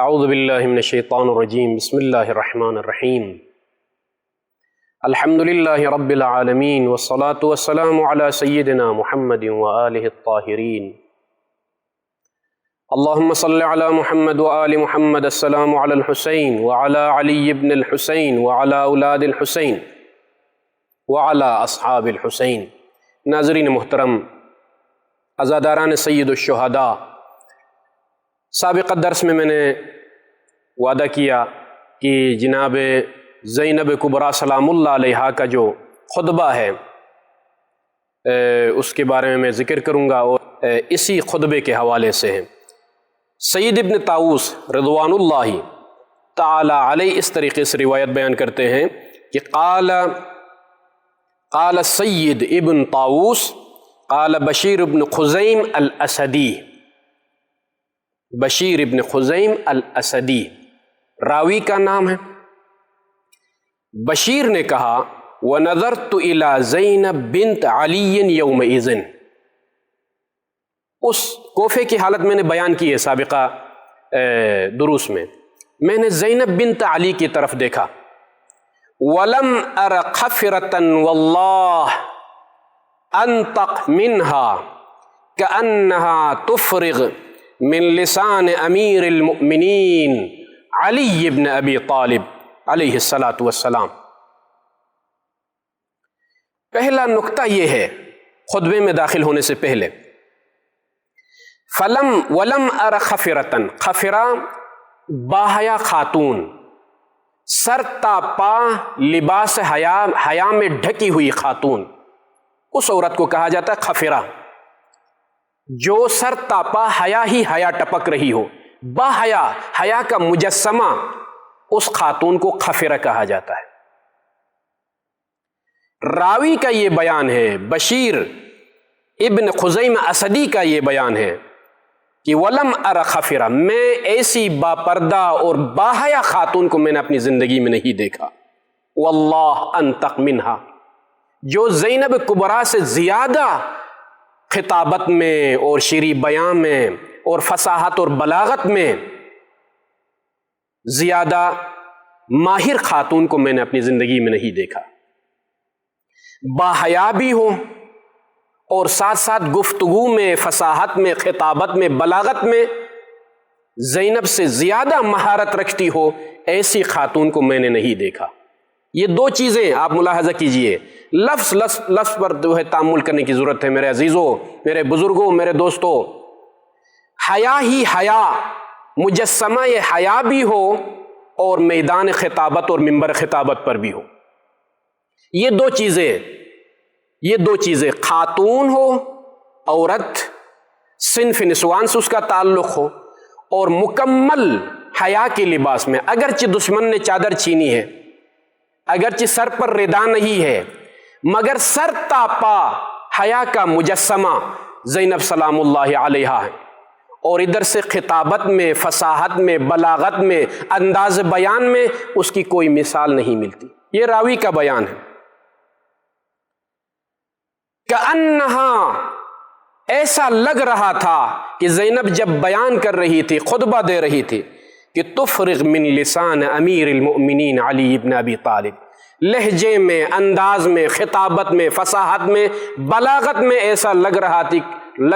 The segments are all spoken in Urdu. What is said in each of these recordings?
اعوذ باللہ من الشیطان الرجیم بسم اللہ الرحمن الرحیم الحمد للہ رب العالمین والصلاة والسلام علی سیدنا محمد وآلہ الطاہرین اللہم صل علی محمد وآل محمد السلام علی الحسین وعلی علی بن الحسین وعلی اولاد الحسین وعلی اصحاب الحسین۔ ناظرین محترم، عزاداران سید الشہداء، سابقہ درس میں نے وعدہ کیا کہ جناب زینب کبریٰ سلام اللہ علیہا کا جو خطبہ ہے اس کے بارے میں ذکر کروں گا، اور اسی خطبے کے حوالے سے ہے۔ سید ابن طاووس رضوان اللہ تعالی علیہ اس طریقے سے روایت بیان کرتے ہیں کہ قال سید ابن طاووس قال بشیر ابن خزیم الاسدی، بشیر ابن خزیم الاسدی راوی کا نام ہے۔ بشیر نے کہا وَنَظَرْتُ إِلَى زَيْنَبْ بِنْتَ عَلِيٍّ يَوْمَئِذٍ، اس کوفے کی حالت میں نے بیان کی ہے سابقہ دروس میں نے زینب بنت علی کی طرف دیکھا۔ وَلَمْ أَرَ خَفِرَةً وَاللَّهِ أَنْطَقْ مِنْهَا كَأَنَّهَا تُفْرِغْ من لسان امیر المؤمنین علی بن ابی طالب علیہ الصلاۃ والسلام۔ پہلا نقطہ یہ ہے خطبے میں داخل ہونے سے پہلے، ولم ار خفرتن، خفرہ باحیا خاتون، سر تا پا لباس حیا میں ڈھکی ہوئی خاتون، اس عورت کو کہا جاتا ہے خفرہ، جو سر تاپا حیا ہی حیا ٹپک رہی ہو، با حیا، حیا کا مجسمہ، اس خاتون کو خفرہ کہا جاتا ہے۔ راوی کا یہ بیان ہے، بشیر ابن خزیم اسدی کا یہ بیان ہے کہ ولم ار خفرہ، میں ایسی با پردہ اور با حیا خاتون کو میں نے اپنی زندگی میں نہیں دیکھا۔ واللہ انطق منہا، جو زینب کبریٰ سے زیادہ خطابت میں اور شعری بیان میں اور فصاحت اور بلاغت میں زیادہ ماہر خاتون کو میں نے اپنی زندگی میں نہیں دیکھا۔ باحیا بھی ہو اور ساتھ ساتھ گفتگو میں، فصاحت میں، خطابت میں، بلاغت میں زینب سے زیادہ مہارت رکھتی ہو، ایسی خاتون کو میں نے نہیں دیکھا۔ یہ دو چیزیں آپ ملاحظہ کیجئے، لفظ پر جو ہے تأمل کرنے کی ضرورت ہے میرے عزیزوں، میرے بزرگوں، میرے دوستوں۔ حیا ہی حیا، مجسمہ یہ حیا بھی ہو اور میدان خطابت اور منبر خطابت پر بھی ہو۔ یہ دو چیزیں خاتون ہو، عورت، صنف نسوان سے اس کا تعلق ہو، اور مکمل حیا کے لباس میں، اگرچہ دشمن نے چادر چھینی ہے، اگرچہ سر پر ردا نہیں ہے، مگر سر تاپا حیا کا مجسمہ زینب سلام اللہ علیہا ہے، اور ادھر سے خطابت میں، فصاحت میں، بلاغت میں، انداز بیان میں اس کی کوئی مثال نہیں ملتی۔ یہ راوی کا بیان ہے۔ کأنہا، ایسا لگ رہا تھا کہ زینب جب بیان کر رہی تھی، خطبہ دے رہی تھی، کہ تفرغ من لسان امیر المؤمنین علی بن ابی طالب، لہجے میں، انداز میں، خطابت میں، فصاحت میں، بلاغت میں ایسا لگ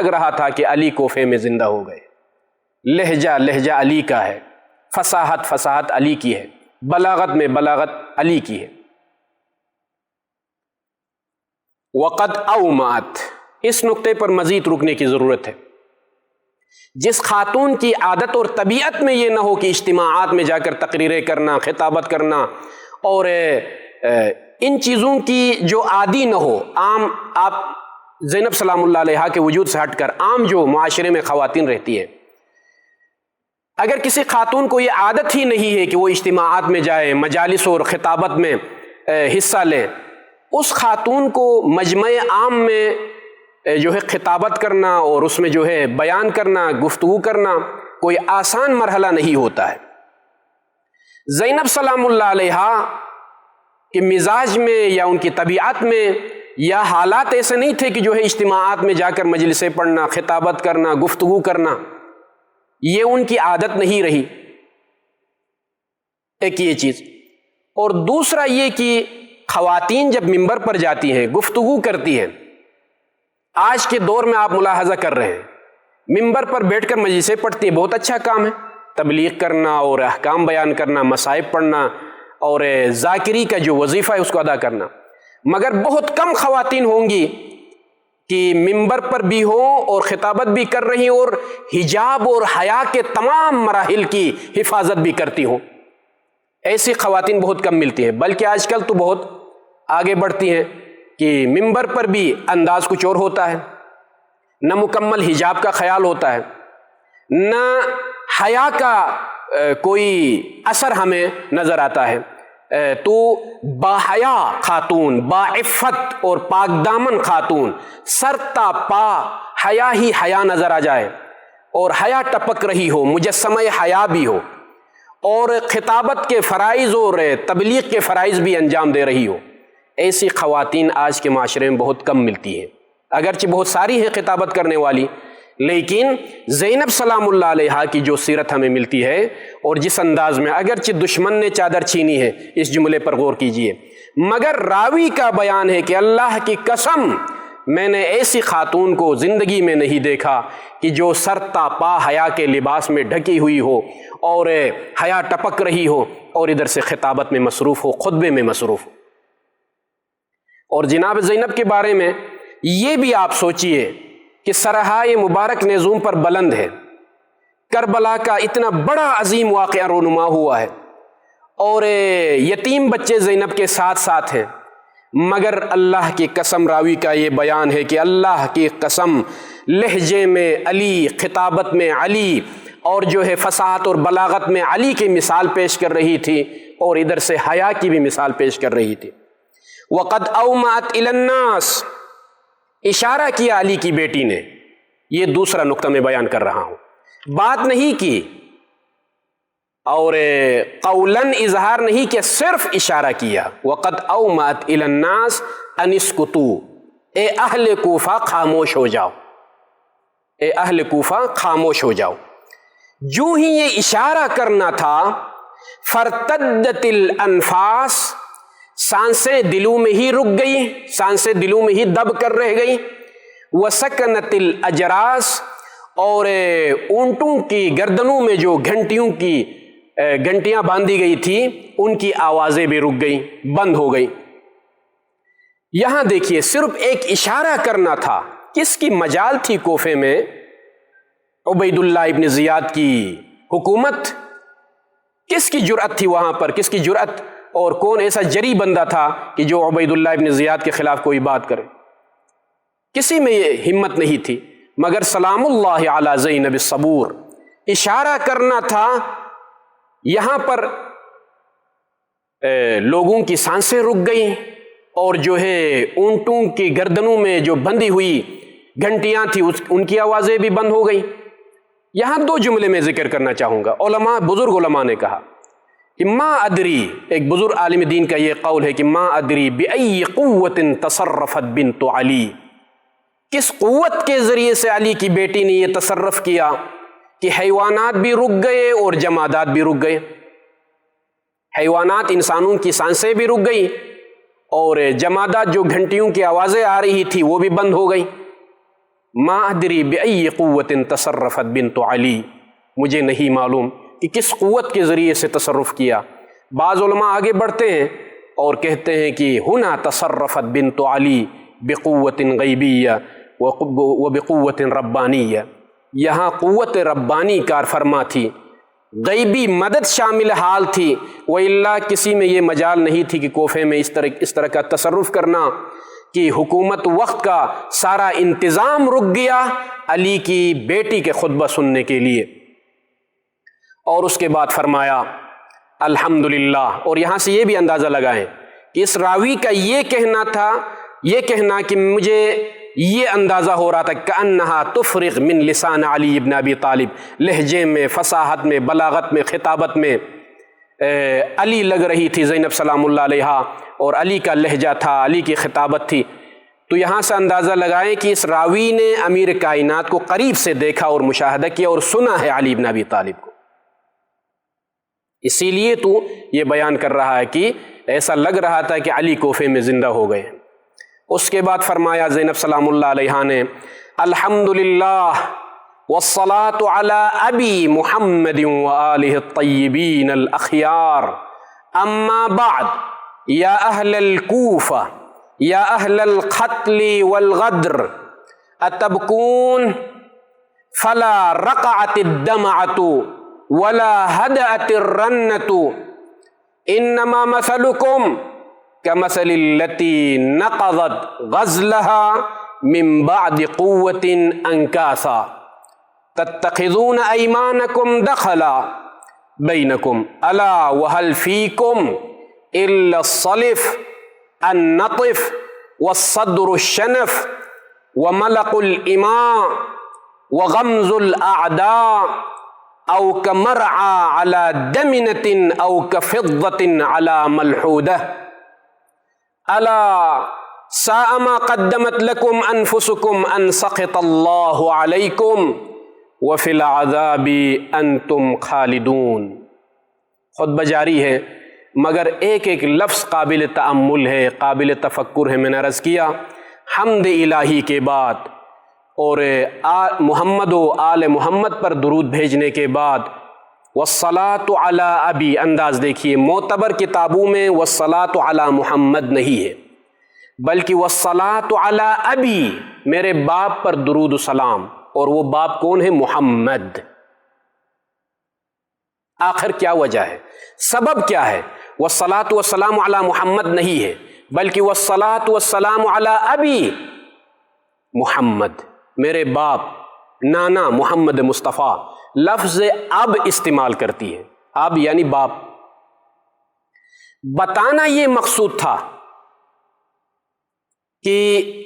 رہا تھا کہ علی کوفے میں زندہ ہو گئے۔ لہجہ علی کا ہے، فصاحت علی کی ہے، بلاغت علی کی ہے۔ وقد اومات، اس نقطے پر مزید رکنے کی ضرورت ہے۔ جس خاتون کی عادت اور طبیعت میں یہ نہ ہو کہ اجتماعات میں جا کر تقریریں کرنا، خطابت کرنا، اور ان چیزوں کی جو عادی نہ ہو، عام آپ زینب سلام اللہ علیہا کے وجود سے ہٹ کر عام جو معاشرے میں خواتین رہتی ہیں، اگر کسی خاتون کو یہ عادت ہی نہیں ہے کہ وہ اجتماعات میں جائے، مجالس اور خطابت میں حصہ لیں، اس خاتون کو مجمع عام میں جو ہے خطابت کرنا اور اس میں جو ہے بیان کرنا، گفتگو کرنا کوئی آسان مرحلہ نہیں ہوتا ہے۔ زینب سلام اللہ علیہا کے مزاج میں یا ان کی طبیعت میں یا حالات ایسے نہیں تھے کہ جو ہے اجتماعات میں جا کر مجلسیں پڑھنا، خطابت کرنا، گفتگو کرنا، یہ ان کی عادت نہیں رہی۔ ایک یہ چیز، اور دوسرا یہ کہ خواتین جب ممبر پر جاتی ہیں، گفتگو کرتی ہیں، آج کے دور میں آپ ملاحظہ کر رہے ہیں ممبر پر بیٹھ کر مجلسیں پڑھتی ہیں، بہت اچھا کام ہے، تبلیغ کرنا اور احکام بیان کرنا، مصائب پڑھنا اور ذاکری کا جو وظیفہ ہے اس کو ادا کرنا، مگر بہت کم خواتین ہوں گی کہ ممبر پر بھی ہوں اور خطابت بھی کر رہی اور حجاب اور حیا کے تمام مراحل کی حفاظت بھی کرتی ہوں۔ ایسی خواتین بہت کم ملتی ہیں، بلکہ آج کل تو بہت آگے بڑھتی ہیں کہ ممبر پر بھی انداز کچھ اور ہوتا ہے، نہ مکمل حجاب کا خیال ہوتا ہے، نہ حیا کا کوئی اثر ہمیں نظر آتا ہے، تو باحیا خاتون، باعفت اور پاک دامن خاتون، سر تا پا حیا ہی حیا نظر آ جائے اور حیا ٹپک رہی ہو، مجسمہ حیا بھی ہو اور خطابت کے فرائض اور تبلیغ کے فرائض بھی انجام دے رہی ہو، ایسی خواتین آج کے معاشرے میں بہت کم ملتی ہیں۔ اگرچہ بہت ساری ہیں خطابت کرنے والی، لیکن زینب سلام اللہ علیہا کی جو سیرت ہمیں ملتی ہے اور جس انداز میں، اگرچہ دشمن نے چادر چھینی ہے، اس جملے پر غور کیجئے، مگر راوی کا بیان ہے کہ اللہ کی قسم میں نے ایسی خاتون کو زندگی میں نہیں دیکھا کہ جو سر تا پا حیا کے لباس میں ڈھکی ہوئی ہو اور حیا ٹپک رہی ہو اور ادھر سے خطابت میں مصروف ہو، خطبے میں مصروف ہو۔ اور جناب زینب کے بارے میں یہ بھی آپ سوچئے کہ سرحائے مبارک نیزوم پر بلند ہے، کربلا کا اتنا بڑا عظیم واقعہ رونما ہوا ہے اور یتیم بچے زینب کے ساتھ ساتھ ہیں، مگر اللہ کی قسم راوی کا یہ بیان ہے کہ اللہ کی قسم لہجے میں علی، خطابت میں علی اور جو ہے فصاحت اور بلاغت میں علی کی مثال پیش کر رہی تھی اور ادھر سے حیا کی بھی مثال پیش کر رہی تھی۔ وَقَدْ أَوْمَأَتْ إِلَى النَّاسِ، اشارہ کیا علی کی بیٹی نے، یہ دوسرا نقطہ میں بیان کر رہا ہوں، بات نہیں کی اور قولاً اظہار نہیں کیا، صرف اشارہ کیا۔ وَقَدْ أَوْمَأَتْ إِلَى النَّاسِ أَنِ اسْكُتُوا، اے اہل کوفہ خاموش ہو جاؤ، اے اہل کوفہ خاموش ہو جاؤ۔ جو ہی یہ اشارہ کرنا تھا، فَارْتَدَّتِ الْأَنفَاسِ، سانسیں دلوں میں ہی رک گئی، سانسیں دلوں میں ہی دب کر رہ گئی، وَسَكَنَتِ الْأَجْرَاسِ، اور اونٹوں کی گردنوں میں جو گھنٹیاں باندھی گئی تھی ان کی آوازیں بھی رک گئی، بند ہو گئی۔ یہاں دیکھیے صرف ایک اشارہ کرنا تھا، کس کی مجال تھی کوفے میں؟ عبید اللہ ابن زیاد کی حکومت، کس کی جرأت تھی وہاں پر، کس کی جرأت، اور کون ایسا جری بندہ تھا کہ جو عبید اللہ ابن زیاد کے خلاف کوئی بات کرے؟ کسی میں یہ ہمت نہیں تھی، مگر سلام اللہ علی زینب الصبور، اشارہ کرنا تھا۔ یہاں پر لوگوں کی سانسیں رک گئیں اور جو ہے اونٹوں کی گردنوں میں جو بندھی ہوئی گھنٹیاں تھی ان کی آوازیں بھی بند ہو گئیں۔ یہاں دو جملے میں ذکر کرنا چاہوں گا، بزرگ علماء نے کہا کہ ما ادری، ایک بزرگ عالم دین کا یہ قول ہے کہ ما ادری بأی قوت تصرفت بنت علی، کس قوت کے ذریعے سے علی کی بیٹی نے یہ تصرف کیا کہ حیوانات بھی رک گئے اور جمادات بھی رک گئے، حیوانات انسانوں کی سانسیں بھی رک گئی اور جمادات جو گھنٹیوں کی آوازیں آ رہی تھی وہ بھی بند ہو گئی۔ ما ادری بأی قوت تصرفت بنت علی، مجھے نہیں معلوم کہ کس قوت کے ذریعے سے تصرف کیا۔ بعض علماء آگے بڑھتے ہیں اور کہتے ہیں کہ ہنا تصرفت بنت علی بقوت غیبیہ وبقوت ربانیہ، یہاں قوت ربانی کار فرما تھی، غیبی مدد شامل حال تھی، وإلا کسی میں یہ مجال نہیں تھی کہ کوفے میں اس طرح کا تصرف کرنا کہ حکومت وقت کا سارا انتظام رک گیا علی کی بیٹی کے خطبہ سننے کے لیے۔ اور اس کے بعد فرمایا الحمدللہ، اور یہاں سے یہ بھی اندازہ لگائیں کہ اس راوی کا یہ کہنا تھا، یہ کہنا کہ مجھے یہ اندازہ ہو رہا تھا کأنہا تفرغ من لسان علی ابن ابی طالب، لہجے میں، فصاحت میں، بلاغت میں، خطابت میں علی لگ رہی تھی زینب سلام اللہ علیہا، اور علی کا لہجہ تھا، علی کی خطابت تھی۔ تو یہاں سے اندازہ لگائیں کہ اس راوی نے امیر کائنات کو قریب سے دیکھا اور مشاہدہ کیا اور سنا ہے علی ابن ابی طالب کو، اسی لیے تو یہ بیان کر رہا ہے کہ ایسا لگ رہا تھا کہ علی کوفے میں زندہ ہو گئے۔ اس کے بعد فرمایا زینب سلام اللہ علیہا نے الحمدللہ والصلاة علی ابی محمد وآلہ الطیبین الاخیار اما بعد یا اہل الکوفہ یا اہل القتل والغدر اتبکون فلا رقعت الدمعۃ ولا هدأت الرنة انما مثلکم کمثل التی نقضت غزلها من بعد قوة انکاسا تتخذون ایمانکم دخلا بینکم الا وهل فیکم الا الصلف النطف والصدر الشنف وملق الاماء وغمز الاعداء او کمرعى على دمنة او كفضة على ملحودة الا ساء ما قدمت لكم انفسكم ان سخط الله عليكم وفي العذاب انتم خالدون۔ خطبہ جاری ہے مگر ایک ایک لفظ قابل تأمل ہے، قابل تفکر ہے۔ میں نے عرض کیا حمد الہی کے بعد اور محمد و آل محمد پر درود بھیجنے کے بعد والصلاة علی ابی، انداز دیکھیے معتبر کتابوں میں والصلاة علی محمد نہیں ہے بلکہ والصلاة علی ابی، میرے باپ پر درود و سلام، اور وہ باپ کون ہے؟ محمد۔ آخر کیا وجہ ہے، سبب کیا ہے؟ والصلاة والسلام علی محمد نہیں ہے بلکہ والصلاة والسلام علی ابی محمد، میرے باپ نانا محمد مصطفیٰ، لفظ اب استعمال کرتی ہے، اب یعنی باپ۔ بتانا یہ مقصود تھا کہ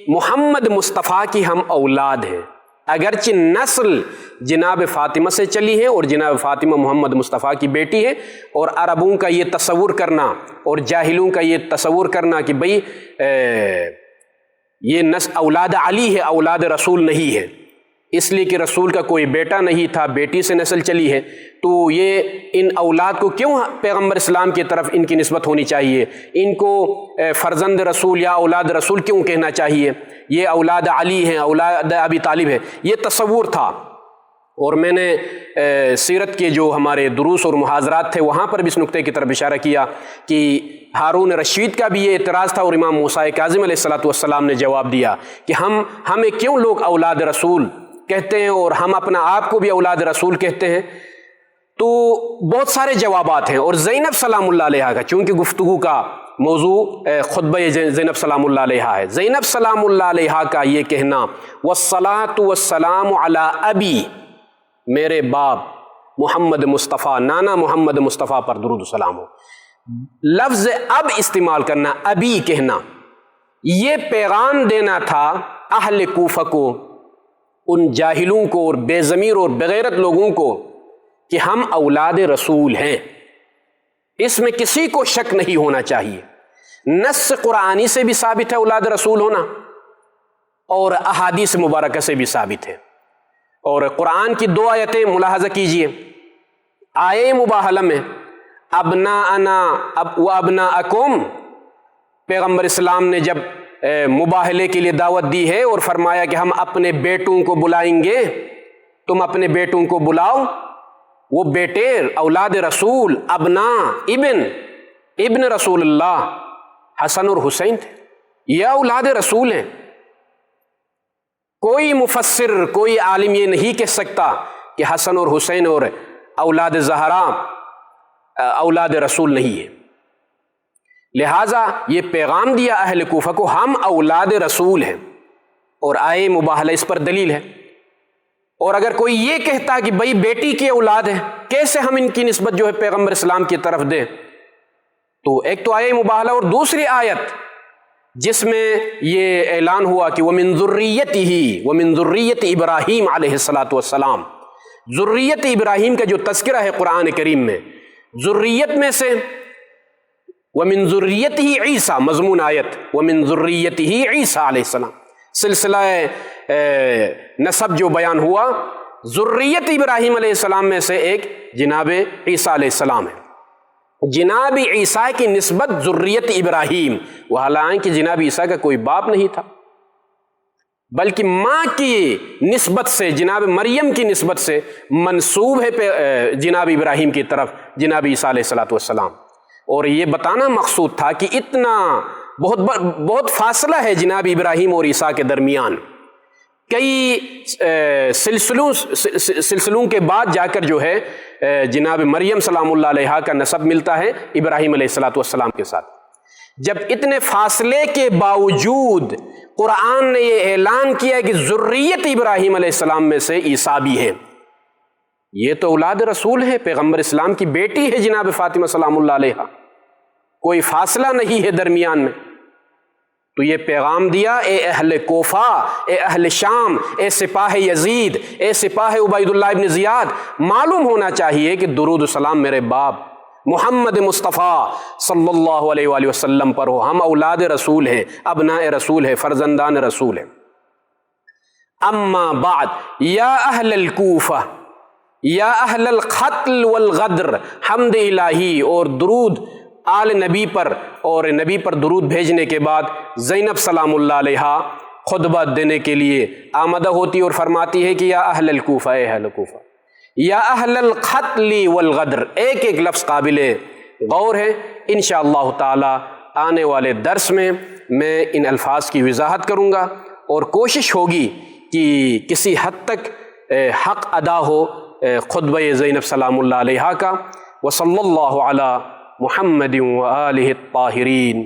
محمد مصطفیٰ کی ہم اولاد ہیں، اگرچہ نسل جناب فاطمہ سے چلی ہے اور جناب فاطمہ محمد مصطفیٰ کی بیٹی ہے، اور عربوں کا یہ تصور کرنا اور جاہلوں کا یہ تصور کرنا کہ بھئی یہ نسل اولاد علی ہے، اولاد رسول نہیں ہے، اس لیے کہ رسول کا کوئی بیٹا نہیں تھا، بیٹی سے نسل چلی ہے، تو یہ ان اولاد کو کیوں پیغمبر اسلام کی طرف ان کی نسبت ہونی چاہیے؟ ان کو فرزند رسول یا اولاد رسول کیوں کہنا چاہیے؟ یہ اولاد علی ہیں، اولاد ابی طالب ہے، یہ تصور تھا۔ اور میں نے سیرت کے جو ہمارے دروس اور محاضرات تھے وہاں پر بھی اس نقطے کی طرف اشارہ کیا کہ ہارون رشید کا بھی یہ اعتراض تھا اور امام موسیٰ کاظم علیہ السلام نے جواب دیا کہ ہمیں کیوں لوگ اولاد رسول کہتے ہیں اور ہم اپنا آپ کو بھی اولاد رسول کہتے ہیں؟ تو بہت سارے جوابات ہیں، اور زینب سلام اللہ علیہا کا چونکہ گفتگو کا موضوع خطبہ زینب سلام اللہ علیہا ہے، زینب سلام اللہ علیہا کا یہ کہنا والصلاة والسلام علی ابی، میرے باپ محمد مصطفیٰ، نانا محمد مصطفیٰ پر درود و سلام ہو، لفظ اب استعمال کرنا، ابی کہنا، یہ پیغام دینا تھا اہل کوفہ کو، ان جاہلوں کو اور بے ضمیر اور بغیرت لوگوں کو کہ ہم اولاد رسول ہیں، اس میں کسی کو شک نہیں ہونا چاہیے۔ نص قرآنی سے بھی ثابت ہے اولاد رسول ہونا اور احادیث مبارکہ سے بھی ثابت ہے، اور قرآن کی دو آیتیں ملاحظہ کیجئے، آیے مباہلہ میں ابناءنا و ابناءکم، پیغمبر اسلام نے جب مباہلے کے لیے دعوت دی ہے اور فرمایا کہ ہم اپنے بیٹوں کو بلائیں گے، تم اپنے بیٹوں کو بلاؤ، وہ بیٹے اولاد رسول، ابناء ابن رسول اللہ حسن اور حسین تھے، یہ اولاد رسول ہیں۔ کوئی مفسر، کوئی عالم یہ نہیں کہہ سکتا کہ حسن اور حسین اور اولاد زہرا اولاد رسول نہیں ہے۔ لہٰذا یہ پیغام دیا اہل کوفہ کو ہم اولاد رسول ہیں، اور آئے مباہلہ اس پر دلیل ہے۔ اور اگر کوئی یہ کہتا کہ بھئی بیٹی کی اولاد ہے، کیسے ہم ان کی نسبت جو ہے پیغمبر اسلام کی طرف دیں؟ تو ایک تو آیہ مباہلہ، اور دوسری آیت جس میں یہ اعلان ہوا کہ وَمِن ذُرِّيَّتِهِ وَمِن ذُرِّيَّةِ ابراہیم علیہ السلام، ذریت ابراہیم کا جو تذکرہ ہے قرآن کریم میں، ذریت میں سے وَمِن ذُرِّيَّتِهِ عیسیٰ، مضمون آیت وَمِن ذُرِّيَّتِهِ عیسیٰ علیہ السلام، سلسلہ نسب جو بیان ہوا، ذریت ابراہیم علیہ السلام میں سے ایک جناب عیسیٰ علیہ السلام ہے۔ جناب عیسیٰ کی نسبت ذریت ابراہیم، وہ حالانکہ جناب عیسیٰ کا کوئی باپ نہیں تھا، بلکہ ماں کی نسبت سے، جناب مریم کی نسبت سے منسوب ہے جناب ابراہیم کی طرف جناب عیسیٰ علیہ الصلوۃ والسلام۔ اور یہ بتانا مقصود تھا کہ اتنا بہت فاصلہ ہے جناب ابراہیم اور عیسیٰ کے درمیان، کئی سلسلوں کے بعد جا کر جو ہے جناب مریم سلام اللہ علیہا کا نسب ملتا ہے ابراہیم علیہ الصلوۃ والسلام کے ساتھ۔ جب اتنے فاصلے کے باوجود قرآن نے یہ اعلان کیا کہ ذریت ابراہیم علیہ السلام میں سے عیسیٰ بھی ہے، یہ تو اولاد رسول ہے، پیغمبر اسلام کی بیٹی ہے جناب فاطمہ سلام اللہ علیہا، کوئی فاصلہ نہیں ہے درمیان میں۔ تو یہ پیغام دیا، اے اہل کوفہ، اے اہل شام، اے سپاہ یزید، اے سپاہ عبید اللہ ابن زیاد، معلوم ہونا چاہیے کہ درود و سلام میرے باپ محمد مصطفیٰ صلی اللہ علیہ وآلہ وسلم پر ہو، ہم اولاد رسول ہیں، ابناء رسول ہیں، فرزندان رسول ہیں۔ اما بعد یا اہل الکوفہ یا اہل القتل والغدر، حمد الہی اور درود آل نبی پر اور نبی پر درود بھیجنے کے بعد زینب سلام اللہ علیہا خطبہ دینے کے لیے آمدہ ہوتی اور فرماتی ہے کہ یا اہل الکوفہ، اے اہل کوفہ، یا اہل القتل والغدر، ایک ایک لفظ قابل غور ہے۔ انشاءاللہ تعالی آنے والے درس میں ان الفاظ کی وضاحت کروں گا، اور کوشش ہوگی کہ کسی حد تک حق ادا ہو خطبہ زینب سلام اللہ علیہا کا۔ وصلی اللہ علی محمد وآلہ الطاہرین۔